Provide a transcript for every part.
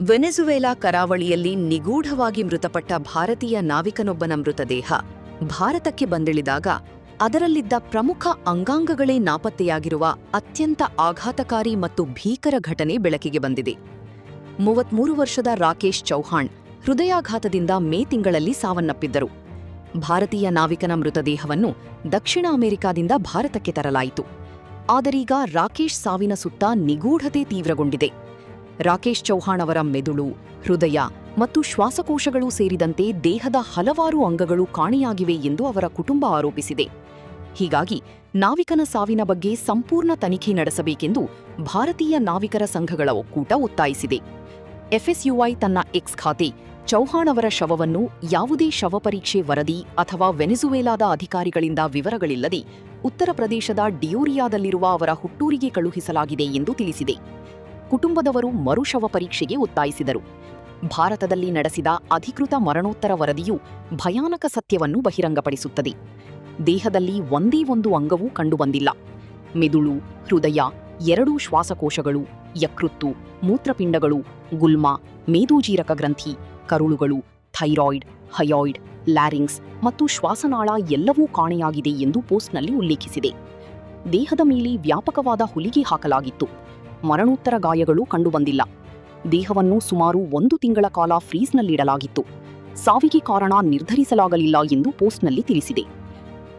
ವೆನೆಜುವೆಲಾ ಕರಾವಳಿಯಲ್ಲಿ ನಿಗೂಢವಾಗಿ ಮೃತಪಟ್ಟ ಭಾರತೀಯ ನಾವಿಕನೊಬ್ಬನ ಮೃತದೇಹ ಭಾರತಕ್ಕೆ ಬಂದಿಳಿದಾಗ ಅದರಲ್ಲಿದ್ದ ಪ್ರಮುಖ ಅಂಗಾಂಗಗಳೇ ನಾಪತ್ತೆಯಾಗಿರುವ ಅತ್ಯಂತ ಆಘಾತಕಾರಿ ಮತ್ತು ಭೀಕರ ಘಟನೆ ಬೆಳಕಿಗೆ ಬಂದಿದೆ. 33 ವರ್ಷದ ರಾಕೇಶ್ ಚೌಹಾಣ್ ಹೃದಯಾಘಾತದಿಂದ ಮೇ ತಿಂಗಳಲ್ಲಿ ಸಾವನ್ನಪ್ಪಿದ್ದರು. ಭಾರತೀಯ ನಾವಿಕನ ಮೃತದೇಹವನ್ನು ದಕ್ಷಿಣ ಅಮೆರಿಕಾದಿಂದ ಭಾರತಕ್ಕೆ ತರಲಾಯಿತು. ಆದರೀಗ ರಾಕೇಶ್ ಸಾವಿನ ಸುತ್ತ ನಿಗೂಢತೆ ತೀವ್ರಗೊಂಡಿದೆ. ರಾಕೇಶ್ ಚೌಹಾಣ್ ಅವರ ಮೆದುಳು, ಹೃದಯ ಮತ್ತು ಶ್ವಾಸಕೋಶಗಳು ಸೇರಿದಂತೆ ದೇಹದ ಹಲವಾರು ಅಂಗಗಳು ಕಾಣೆಯಾಗಿವೆ ಎಂದು ಅವರ ಕುಟುಂಬ ಆರೋಪಿಸಿದೆ. ಹೀಗಾಗಿ ನಾವಿಕನ ಸಾವಿನ ಬಗ್ಗೆ ಸಂಪೂರ್ಣ ತನಿಖೆ ನಡೆಸಬೇಕೆಂದು ಭಾರತೀಯ ನಾವಿಕರ ಸಂಘಗಳ ಒಕ್ಕೂಟ ಒತ್ತಾಯಿಸಿದೆ. ಎಫ್ಎಸ್ಯುಐ ತನ್ನ ಎಕ್ಸ್ ಖಾತೆ ಚೌಹಾಣ್ ಅವರ ಶವವನ್ನು ಯಾವುದೇ ಶವಪರೀಕ್ಷೆ ವರದಿ ಅಥವಾ ವೆನೆಜುವೆಲಾದ ಅಧಿಕಾರಿಗಳಿಂದ ವಿವರಗಳಿಲ್ಲದೆ ಉತ್ತರ ಪ್ರದೇಶದ ಡಿಯೋರಿಯಾದಲ್ಲಿರುವ ಅವರ ಹುಟ್ಟೂರಿಗೆ ಕಳುಹಿಸಲಾಗಿದೆ ಎಂದು ತಿಳಿಸಿದೆ. ಕುಟುಂಬದವರು ಮರು ಶವ ಪರೀಕ್ಷೆಗೆ ಒತ್ತಾಯಿಸಿದರು. ಭಾರತದಲ್ಲಿ ನಡೆಸಿದ ಅಧಿಕೃತ ಮರಣೋತ್ತರ ವರದಿಯು ಭಯಾನಕ ಸತ್ಯವನ್ನು ಬಹಿರಂಗಪಡಿಸುತ್ತದೆ. ದೇಹದಲ್ಲಿ ಒಂದೇ ಒಂದು ಅಂಗವೂ ಕಂಡುಬಂದಿಲ್ಲ. ಮೆದುಳು, ಹೃದಯ, 2 ಶ್ವಾಸಕೋಶಗಳು, ಯಕೃತ್ತು, ಮೂತ್ರಪಿಂಡಗಳು, ಗುಲ್ಮ, ಮೇದೋಜೀರಕ ಗ್ರಂಥಿ, ಕರುಳುಗಳು, ಥೈರಾಯ್ಡ್, ಹಯಾಯ್ಡ್, ಲ್ಯಾರಿಂಗ್ಸ್ ಮತ್ತು ಶ್ವಾಸನಾಳ ಎಲ್ಲವೂ ಕಾಣೆಯಾಗಿದೆ ಎಂದು ಪೋಸ್ಟ್ನಲ್ಲಿ ಉಲ್ಲೇಖಿಸಿದೆ. ದೇಹದ ಮೇಲೆ ವ್ಯಾಪಕವಾದ ಹೊಲಿಗೆ ಹಾಕಲಾಗಿತ್ತು. ಮರಣೋತ್ತರ ಗಾಯಗಳು ಕಂಡುಬಂದಿಲ್ಲ. ದೇಹವನ್ನು ಸುಮಾರು 1 ತಿಂಗಳ ಕಾಲ ಫ್ರೀಸ್ನಲ್ಲಿಡಲಾಗಿತ್ತು. ಸಾವಿಗೆ ಕಾರಣ ನಿರ್ಧರಿಸಲಾಗಲಿಲ್ಲ ಎಂದು ಪೋಸ್ಟ್ನಲ್ಲಿ ತಿಳಿಸಿದೆ.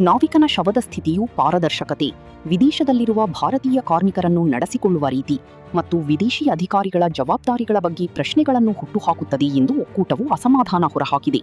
ನಾವಿಕನ ಶವದ ಸ್ಥಿತಿಯು ಪಾರದರ್ಶಕತೆ, ವಿದೇಶದಲ್ಲಿರುವ ಭಾರತೀಯ ಕಾರ್ಮಿಕರನ್ನು ನಡೆಸಿಕೊಳ್ಳುವ ರೀತಿ ಮತ್ತು ವಿದೇಶಿ ಅಧಿಕಾರಿಗಳ ಜವಾಬ್ದಾರಿಗಳ ಬಗ್ಗೆ ಪ್ರಶ್ನೆಗಳನ್ನು ಹುಟ್ಟುಹಾಕುತ್ತದೆ ಎಂದು ಒಕ್ಕೂಟವು ಅಸಮಾಧಾನ ಹೊರಹಾಕಿದೆ.